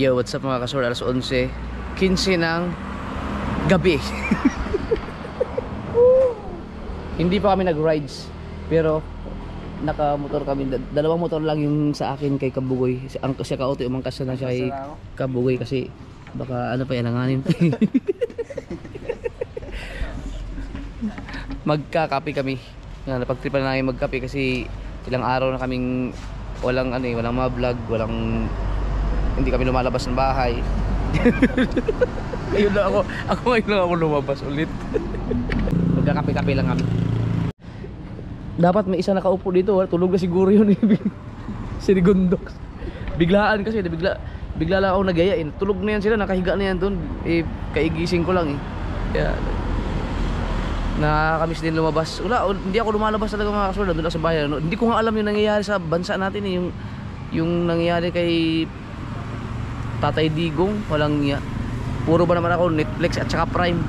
Yo, what's up mga kasor? Alas 11, 15 ng gabi. Hindi pa kami nag-rides, pero naka-motor kami. Dalawang motor lang yung sa akin kay Kabugoy. Siya ka-auto, umangkas na siya kay Kabugoy kasi baka ano pa yan, nanganin pa. Magkakape kami. Napagtripan na namin magkape kasi ilang araw na kaming walang walang mga vlog, hindi kami lumalabas ng bahay. Ayun lang ako ngayon lang ako lumabas ulit. Magkakape-kape lang kami. Dapat may isa nakaupo dito, tulog na siguro yun. Si Gondox. Biglaan kasi, bigla lang ako nagaya. Tulog na yan sila, nakahiga na yan doon. Kaigising ko lang Kaya nakakamiss din lumabas. Hindi ako lumalabas talaga mga kasunod, doon lang sa bahay. Hindi ko nga alam yung nangyayari sa bansa natin yung nangyayari kay Tatay Digong. Puro ba naman ako Netflix at saka Prime.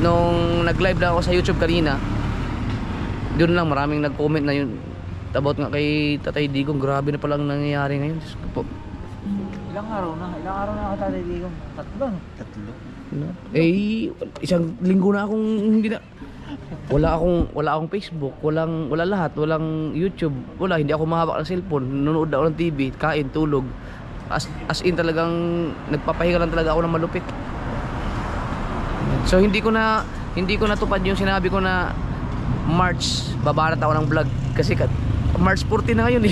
Nung nag-live lang ako sa YouTube kanina, doon lang maraming nag-comment na yun about nga kay Tatay Digong. Grabe na palang nangyayari ngayon. Ilang araw na ako Tatay Digong? Tatlo. No? Isang linggo na akong hindi na. Wala akong Facebook, wala lahat, walang YouTube, hindi ako mahawak ng cellphone, nanonood ako ng TV, kain, tulog. As in talagang nagpapahinga lang talaga ako ng malupit. So hindi ko natupad yung sinabi ko na March babarat ako ng vlog kasi March 14 na ngayon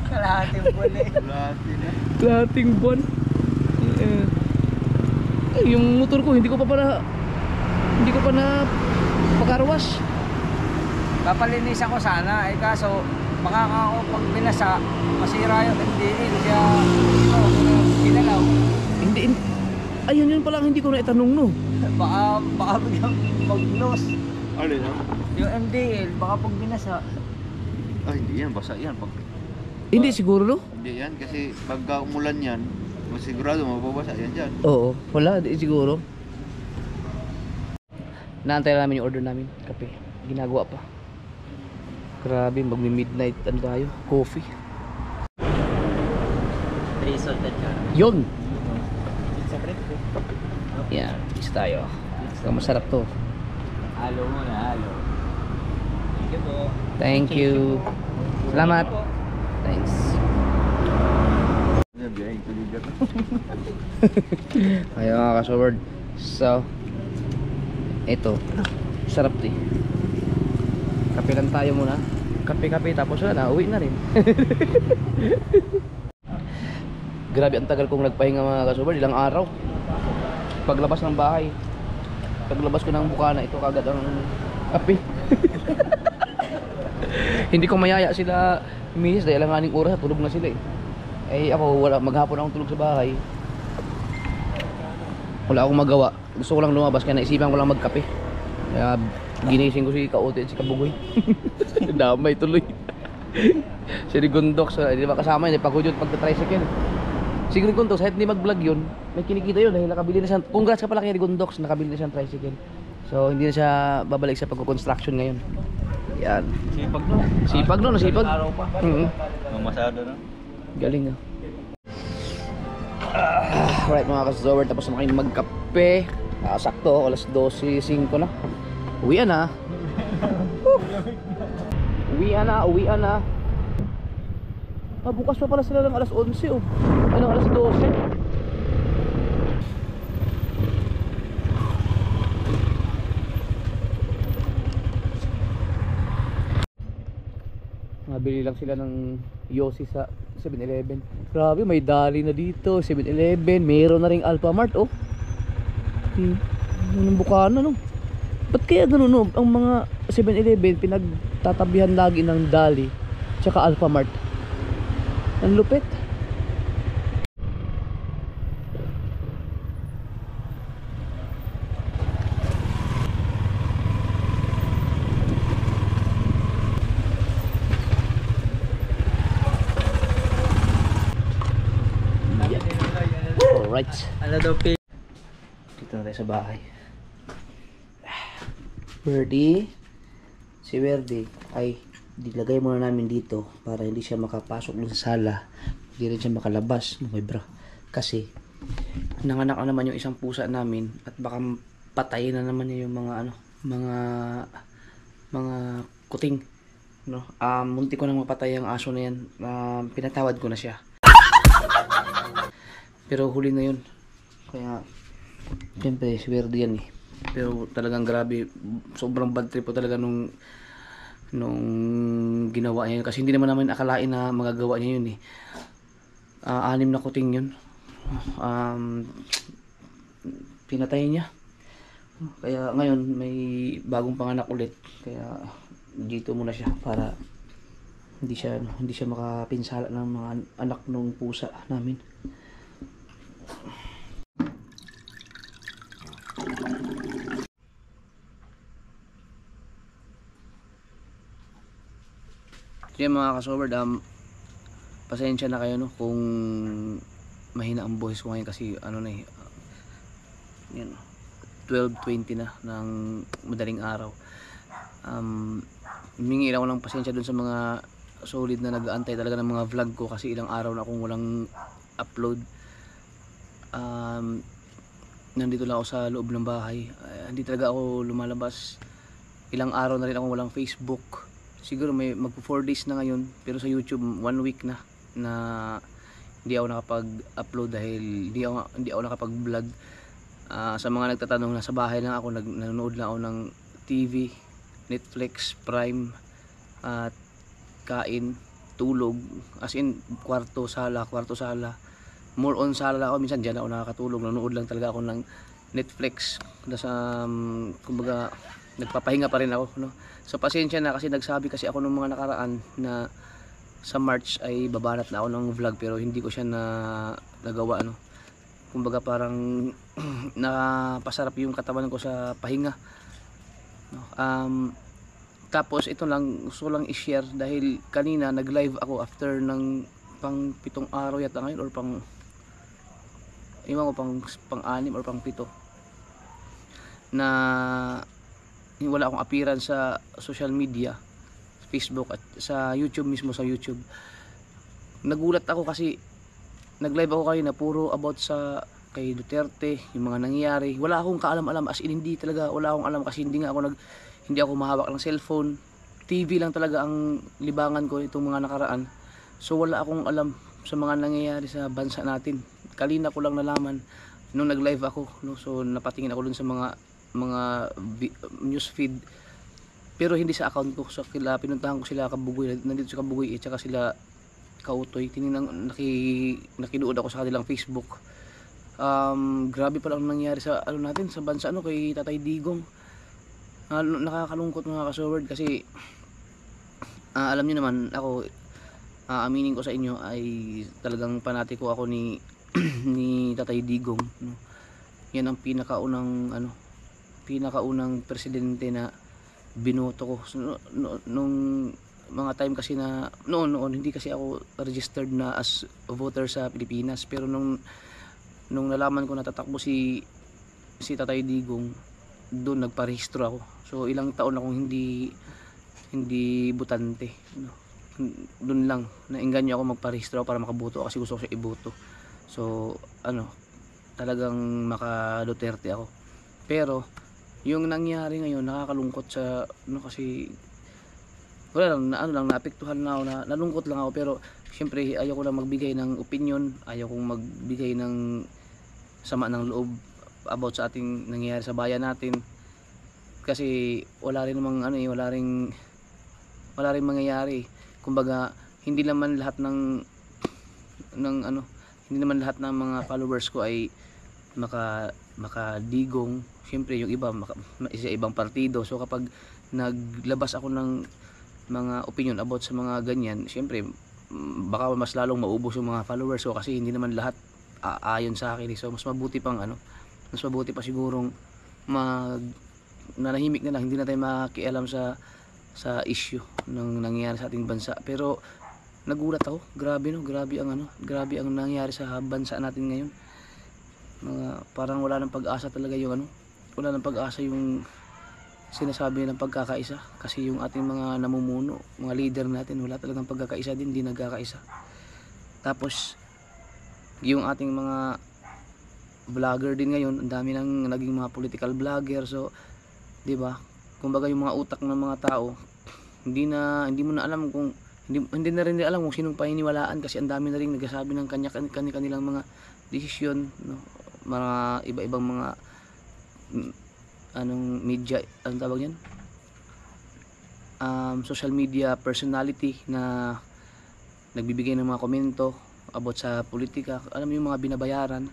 Kalahating buwan Kalahating buwan. Yung motor ko hindi ko pa na pagkarwash. Papalinisan ko sana kaso baka ako pag binasa masira yung MDL kaya ginalaw. Hindi ayun yun pala hindi ko na itanong no. Baka biglang mag-loss. Ano yan? Yung MDL baka pag binasa. Hindi yan, basa yan Hindi siguro no? Hindi yan kasi pagka umulan yan sigurado mababasa yan dyan. Oo, wala di siguro. Naantay lang namin yung order namin, kape. Ginagawa pa. Grabe, magmi-midnight tayo, coffee. 3 salted ka. Yun! Sa bread ko. Yan, isa tayo. Masarap to. Halo mo na, halo. Thank you po. Thank you. Salamat. Thanks. Ayun mga kasoward. So, ito. Sarap to Kape lang tayo muna. Kape-kape tapos uwi na rin. Grabe ang tagal kong nagpahinga mga kasoward. Ilang araw. Paglabas ng bahay. Paglabas ko ng bukana, ito kagad ang kape. Hindi ko mayaya sila misis dahil ang aning oras tulog na sila ako maghapon akong tulog sa bahay. Wala akong magawa. Gusto ko lang lumabas kaya naisipan ko lang magkape. Kaya ginising ko si Kaote at si Kabugoy. Damay tuloy. Si Rigondox, di ba kasama yun, pagkudyo at pagta-tricycle. Si Rigondox, kahit hindi mag-vlog yun, may kinikita yun dahil nakabili na siya. Congrats ka pala kay Rigondox, nakabili na siya ng tricycle. So hindi na siya babalik sa pagko-construction ngayon. Yan. Sipag no, nasipag. Araw pa. Mamasado na. Galing Alright mga kasoward, tapos na kayo magkape. Sakto, alas 12:05 na. Uwian na. Uwian na. Bukas pa pala sila ng alas 11 alas 12. Nabili lang sila ng Yossi sa 7-Eleven. Grabe, may dali na dito. 7-Eleven, mayroon na ring Alphamart Anong bukana no? Ba't kaya ganun no? Ang mga 7-Eleven pinagtatabihan lagi ng Dali tsaka Alphamart. Ang lupit. Alright. Ano daw Dito na tayo sa bahay. Verdi. Si Verdi ay dilagay muna namin dito para hindi siya makapasok dun sa sala. hindi rin siya makalabas mga bra. Kasi nanganak na naman yung isang pusa namin at baka patayin na naman niya yung mga kuting, no. Munti ko nang mapatay ang aso na yan. Pinatawad ko na siya. Pero huli na yun. Kaya siyempre swerte yan eh. Pero talagang grabe, sobrang bad trip po talaga nung ginawa niya yun. Kasi hindi naman namin akalain na magagawa niya yun eh. 6 na kuting yun. Pinatay niya. Kaya ngayon may bagong panganak ulit. Kaya dito muna siya para hindi siya makapinsala ng mga anak ng pusa namin. Kaya mga kasoberd, pasensya na kayo, no, kung mahina ang boses ko ngayon kasi ano na eh, yan, 12:20 na ng madaling araw. Humingi lang ako ng pasensya dun sa mga solid na nag-aantay talaga ng mga vlog ko kasi ilang araw na akong walang upload. Nandito lang ako sa loob ng bahay, hindi talaga ako lumalabas. Ilang araw na rin akong walang Facebook. Siguro may magpo 4 days na ngayon, pero sa YouTube 1 week na hindi ako nakapag-upload dahil hindi ako nakapag-vlog. Sa mga nagtatanong, nasa bahay lang ako, nanonood lang ako ng TV, Netflix, Prime, at kain, tulog, as in kwarto, sala. More on sala ako, minsan dyan ako nakakatulog, nanonood lang talaga ako ng Netflix. Kumbaga nagpapahinga pa rin ako, no? So pasensya na kasi nagsabi kasi ako nung mga nakaraan na sa March ay babanat na ako ng vlog, pero hindi ko siya nagawa, no? Kumbaga parang nakapasarap yung katawan ko sa pahinga, no? Tapos ito lang, gusto lang i-share dahil kanina nag-live ako after ng pang 7 araw yata ngayon, or pang 6 or pang 7 na wala akong appearance sa social media, Facebook at sa YouTube mismo. Sa YouTube nagulat ako kasi nag-live ako kayo na puro about sa kay Duterte, yung mga nangyayari. Wala akong kaalam-alam, as in hindi talaga wala akong alam kasi hindi ako mahawak ng cellphone. TV lang talaga ang libangan ko itong mga nakaraan. So wala akong alam sa mga nangyayari sa bansa natin. Kalina ko lang nalaman nung nag-live ako, no? So napatingin ako dun sa mga news feed, pero hindi sa account ko. So pinuntahan ko sila Kabugoy, nandito sa Kabugoy at saka sila Kautoy. Nakinuod ako sa kanilang Facebook. Grabe pala ang nangyari sa natin sa bansa, kay Tatay Digong. Nakakalungkot mga kasoberd kasi alam niyo naman ako, aminin ko sa inyo ay talagang panatiko ako ni ni Tatay Digong, no? Yan ang pinakaunang presidente na binoto ko nung mga time kasi na noon hindi kasi ako registered na as voter sa Pilipinas, pero nung nalaman ko na tatakbo si Tatay Digong, doon nagparehistro ako. So ilang taon akong hindi botante, no? Doon lang naengganyo ako magparehistro para makaboto kasi gusto ko siya iboto. So talagang maka Duterte ako. Pero yung nangyari ngayon nakakalungkot kasi wala lang, naapektuhan na ako, nalungkot lang ako. Pero syempre ayaw ko lang magbigay ng opinion, ayaw kong magbigay ng sama ng loob about sa ating nangyayari sa bayan natin, kasi wala rin mangyayari. Kumbaga hindi naman lahat ng mga followers ko ay makadigong. Siyempre yung iba isa ibang partido. So kapag naglabas ako ng mga opinion about sa mga ganyan, siyempre baka mas lalong maubos yung mga followers ko kasi hindi naman lahat ayon sa akin. So mas mabuti pa sigurong nanahimik na lang, hindi na tayo makialam sa issue ng nangyayari sa ating bansa. Pero nagulat ako, grabe ang nangyayari sa bansa natin ngayon. Parang wala ng pag-asa talaga wala ng pag-asa yung sinasabi ng pagkakaisa, kasi yung ating mga namumuno, mga leader natin, wala talagang pagkakaisa din, hindi nagkakaisa. Tapos yung ating mga vlogger din ngayon, ang dami nang naging mga political vlogger. So, 'di ba? Kumbaga yung mga utak ng mga tao, hindi mo na alam kung hindi na rin nila alam kung sinong paniniwalaan kasi ang dami na rin nagsasabi ng kanilang mga desisyon, no? Mga iba-ibang mga anong media, anong tawag yan? Social media personality na nagbibigay ng mga komento about sa politika. Alam mo yung mga binabayaran,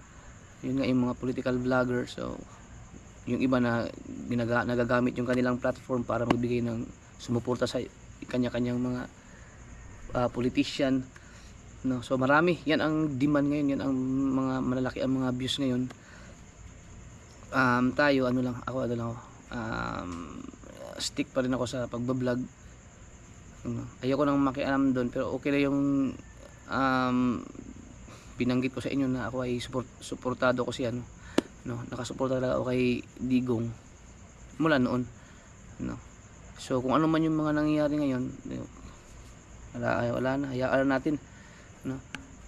yun nga yung mga political vlogger. So yung iba na nagagamit yung kanilang platform para magbigay ng sumuporta sa kanya-kanyang mga politician, no? So marami, yan ang demand ngayon, yan ang mga malalaki ang mga views ngayon. Tayo ako stick pa rin ako sa pagbablog. Ayoko nang makialam doon, pero okay na yung binanggit ko sa inyo na ako ay suportado ko si nakasuporta talaga ako kay Digong mula noon, no? So kung ano man yung mga nangyayari ngayon, wala na, hayaan natin, no?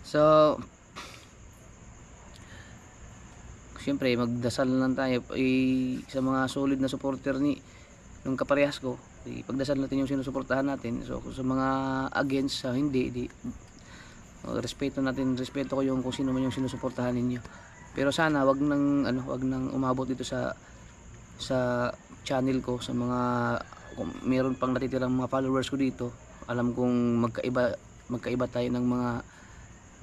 So siyempre magdasal lang tayo sa mga solid na supporter nung kaparehas ko. Pagdasal natin yung sinusuportahan natin. So sa mga against, hindi respeto ko yung kung sino man yung sinusuportahan ninyo. Pero sana wag nang umabot dito sa channel ko, sa mga kung meron pang natitirang mga followers ko dito. Alam kong magkaiba tayo ng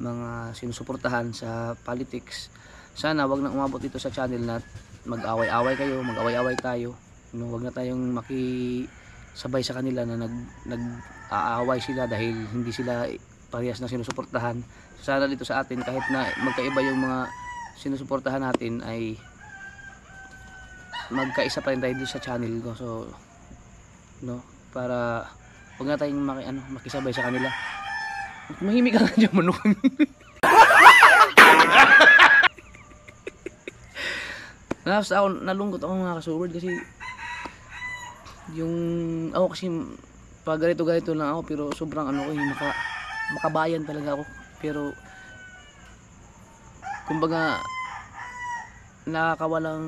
mga sinusuportahan sa politics. Sana wag nang umabot dito sa channel na mag-away-away kayo, mag-away-away tayo. No, wag na tayong makisabay sa kanila na nag-aaway sila dahil hindi sila parehas na sinusuportahan. Sana dito sa atin, kahit na magkaiba yung mga sinusuportahan natin, ay magkaisa pa rin tayo dito sa channel ko. So, no, para wag na tayong makisabay sa kanila. Mahimik ka nga dyan, manok. Nalungkot ako mga kasubord kasi pag ganito lang ako, pero sobrang makabayan talaga ako. Pero kumbaga nakakawalang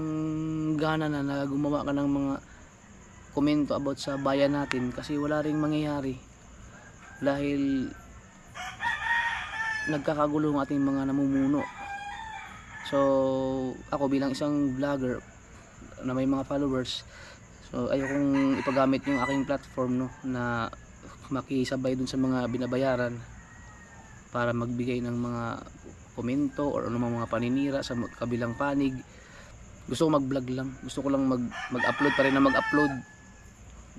gana na gumawa ka ng mga komento about sa bayan natin kasi wala ring mangyayari dahil nagkakagulo ang ating mga namumuno. So ako bilang isang vlogger na may mga followers, so ayokong ipagamit yung aking platform, no, na makisabay dun sa mga binabayaran para magbigay ng mga komento or mga paninira sa kabilang panig. Gusto ko mag-vlog lang, gusto ko lang mag-upload pa rin na mag-upload,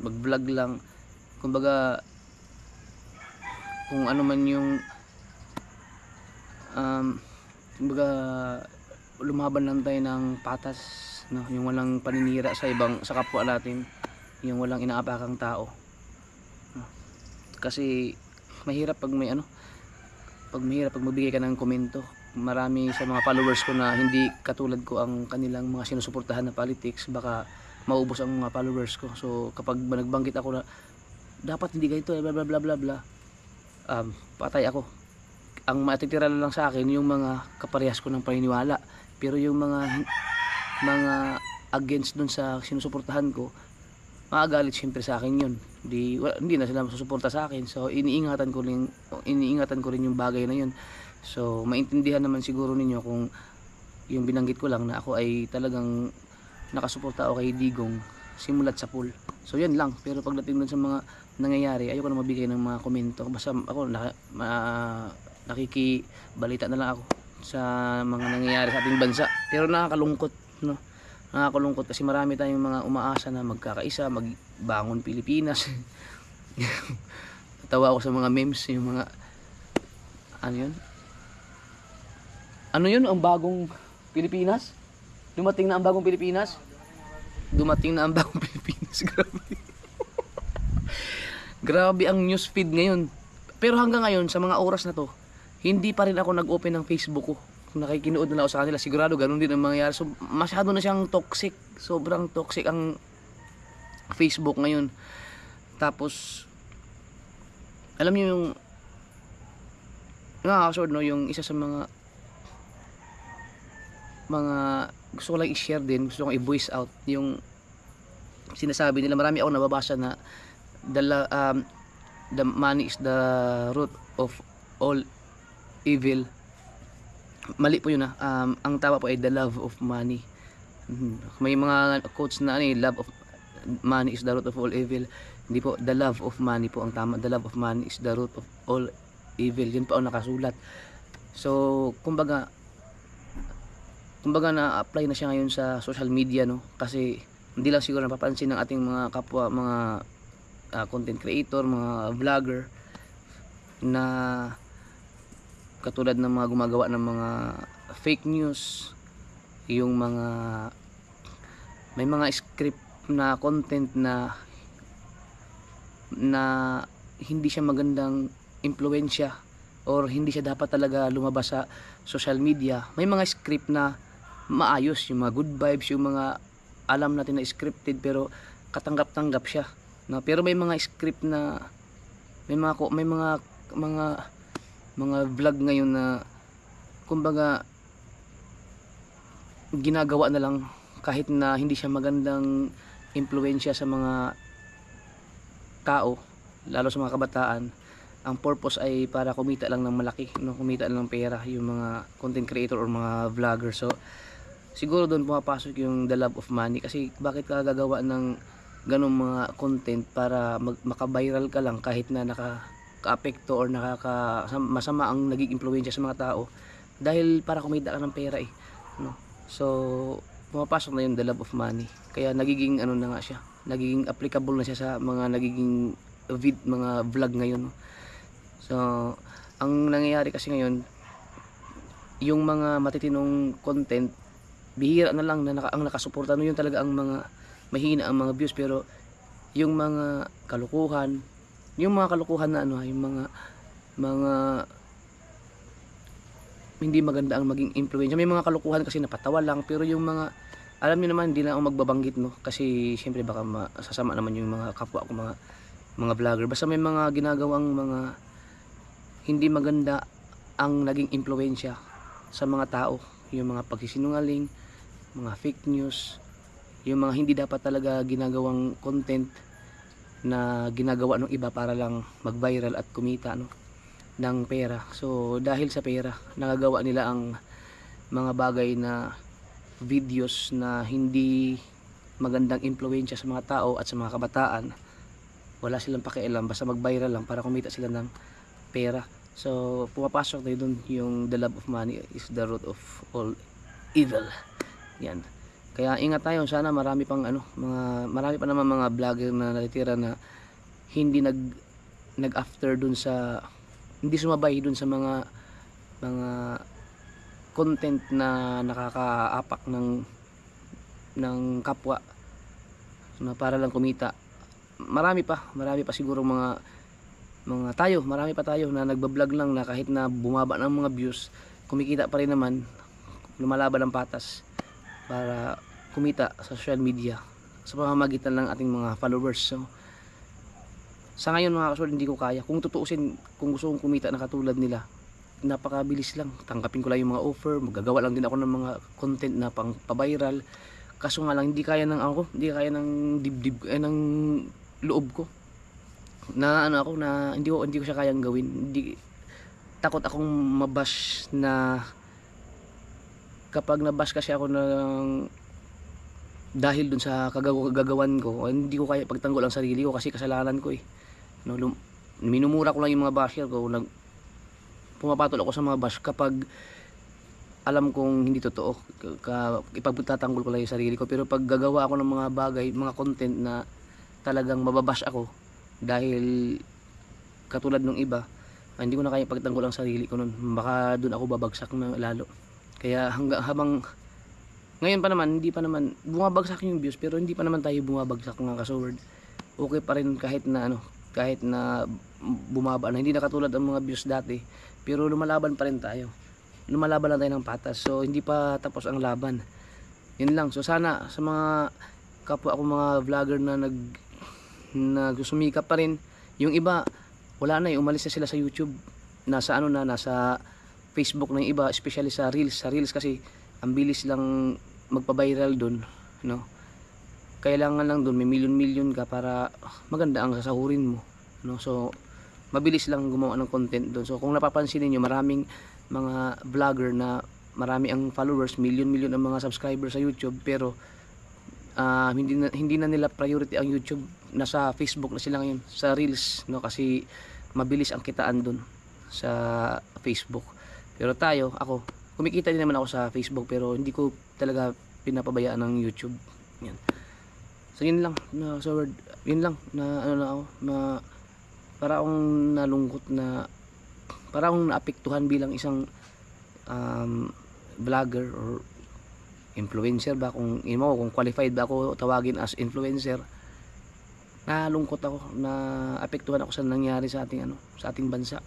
mag-vlog lang. Kumbaga kung ano man yung lumaban lang tayo ng patas, no, yung walang paninira sa kapwa natin, yung walang inaapakang tao, no? Kasi mahirap pag magbigay ka ng komento. Marami sa mga followers ko na hindi katulad ko ang kanilang mga sinusuportahan na politics, baka maubos ang mga followers ko. So kapag nagbanggit ako na dapat hindi ganito, bla bla bla bla bla, patay ako. Ang matitira lang sa akin yung mga kaparehas ko ng paniniwala, pero yung mga against dun sa sinusuportahan ko, magagalit siyempre sa akin yun. Hindi na sila masusuporta sa akin. So iniingatan ko rin yung bagay na yun. So maintindihan naman siguro ninyo kung yung binanggit ko lang na ako ay talagang nakasuporta ako kay Digong simulat sa pool. So yan lang. Pero pagdating dun sa mga nangyayari, ayoko na mabigay ng mga komento. Basta ako nakikibalita na lang ako sa mga nangyayari sa ating bansa. Pero nakakalungkot, no? Nakakalungkot kasi marami tayong mga umaasa na magkakaisa, magbangon Pilipinas. Natawa ako sa mga memes, yung mga ano yun, ang bagong Pilipinas? Dumating na ang bagong Pilipinas? Dumating na ang bagong Pilipinas. Grabe. Grabe ang newsfeed ngayon. Pero hanggang ngayon, sa mga oras na to, hindi pa rin ako nag-open ng Facebook ko. Kung nakikinood na ako sa kanila, sigurado ganun din ang mangyayari. So masyado na siyang toxic. Sobrang toxic ang Facebook ngayon. Tapos alam niyo yung nakaka-absorb, no, yung isa sa mga gusto ko lang i-share din, gusto ko i-voice out yung sinasabi nila. Marami ako nababasa na the money is the root of all evil. Mali po yun, ang tama po ay the love of money. May mga quotes na love of money is the root of all evil. Hindi po, the love of money po ang tama. The love of money is the root of all evil. Yun po ang nakasulat. So kumbaga na-apply na siya ngayon sa social media, no, kasi hindi lang siguro napapansin ng ating mga kapwa, mga content creator, mga vlogger na katulad ng mga gumagawa ng mga fake news, yung may mga script na content na hindi siya magandang impluwensya or hindi siya dapat talaga lumabas sa social media. May mga script na maayos, yung mga good vibes, yung mga alam natin na scripted pero katanggap-tanggap siya, no? Pero may mga script na may mga vlog ngayon na kumbaga ginagawa na lang kahit na hindi siya magandang impluwensya sa mga tao, lalo sa mga kabataan. Ang purpose ay para kumita lang ng malaki, no? Kumita lang ng pera yung mga content creator or mga vlogger. So siguro doon pumapasok yung the love of money, kasi bakit ka gagawa ng ganong mga content para maka-viral ka lang kahit na nakaka-apekto or masama ang naging impluwensya sa mga tao, dahil para kumita ka ng pera, no? So pumapasok na yung the love of money, kaya nagiging na nga siya, nagiging applicable na siya sa mga nagiging mga vlog ngayon, no? So ang nangyayari kasi ngayon, yung mga matitinong content bihira na lang na ang nakasuporta, no, yun talaga ang mga mahina ang mga views. Pero yung mga kalukuhan na yung mga hindi maganda ang maging influensya. May mga kalukuhan kasi napatawa lang, pero yung mga alam niyo naman, hindi na ako magbabanggit, no, kasi siyempre baka masasama naman yung mga kapwa ko, mga vlogger. Basta may mga ginagawang mga hindi maganda ang naging impluwensya sa mga tao, yung mga pagsisinungaling, mga fake news, yung mga hindi dapat talaga ginagawang content na ginagawa ng iba para lang mag-viral at kumita, no, ng pera. So dahil sa pera, nagagawa nila ang mga bagay na videos na hindi magandang impluwensya sa mga tao at sa mga kabataan. Wala silang pakialam, basta mag-viral lang para kumita sila ng pera. So pumapasok na doon yung the love of money is the root of all evil. Yan. Kaya ingat tayo, sana marami pa naman mga vlogger na natitira na hindi nag-after dun sa, hindi sumabay dun sa mga content na nakakaapak ng kapwa na para lang kumita. Marami pa siguro marami pa tayo na nagbablog lang na kahit na bumaba ng mga views, kumikita pa rin naman, lumalaban ng patas para kumita sa social media sa pamamagitan ng ating mga followers. So sa ngayon mga kasunod, hindi ko kaya. Kung tutuusin, kung gusto kong kumita na katulad nila, napakabilis lang, tanggapin ko lang yung mga offer, magagawa lang din ako ng mga content na pang pa-viral. Kaso nga lang hindi kaya ng dibdib ng loob ko na hindi ko siya kayang gawin. Takot akong mabash, na kapag nabash kasi ako dahil dun sa kagagawan ko, hindi ko kaya pagtanggol ang sarili ko kasi kasalanan ko, no, minumura ko lang yung mga basher ko, pumapatol ako sa mga bash kapag alam kong hindi totoo, ipagtatanggol ko lang yung sarili ko. Pero pag gagawa ako ng mga bagay, mga content na talagang mababash ako dahil katulad ng iba, hindi ko na kaya pagtanggol ang sarili ko nun, baka dun ako babagsak na lalo. Kaya habang ngayon pa naman, hindi pa naman bumabagsak yung views, pero hindi pa naman tayo bumabagsak ng kasword. Okay pa rin kahit na bumaba na, hindi na katulad ang mga views dati, pero lumalaban pa rin tayo. Lumalaban lang tayo ng patas. So hindi pa tapos ang laban. Yun lang. So sana sa mga kapwa ako mga vlogger na nagsusumikap pa rin, yung iba wala na, umalis na sila sa YouTube, nasa ano na, nasa Facebook ng iba, especially sa Reels kasi ang bilis lang magpa-viral doon, no? Kailangan lang doon may milyon-milyon ka para maganda ang sasahurin mo, no? So mabilis lang gumawa ng content doon. So kung napapansin niyo, maraming mga vlogger na marami ang followers, milyon-milyon ang mga subscribers sa YouTube, pero hindi na nila priority ang YouTube, nasa Facebook na sila ngayon, sa Reels, no? Kasi mabilis ang kitaan doon sa Facebook. Pero ako kumikita din naman ako sa Facebook, pero hindi ko talaga pinapabayaan ng YouTube. Yan. So yun lang na yun lang na ano na ako, na para akong nalungkot, na para akong naapektuhan bilang isang vlogger or influencer ba, kung qualified ba ako tawagin as influencer. Nalungkot ako, na apektuhan ako sa nangyari sa ating bansa,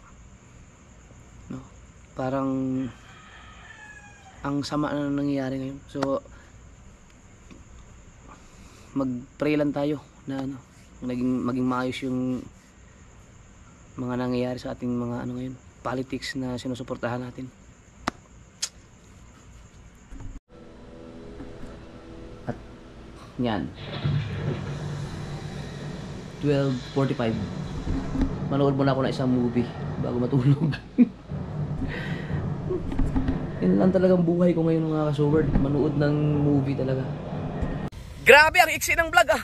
no? Parang ang sama na nangyayari ngayon. So mag-pray lang tayo na maging maayos yung mga nangyayari sa ating mga ngayon, politics na sinusuportahan natin. At yan, 12:45, manood muna ako ng isang movie bago matulog. Yun lang talagang buhay ko ngayon, mga ka-Sword, manood ng movie talaga. Grabe ang iksi ng vlog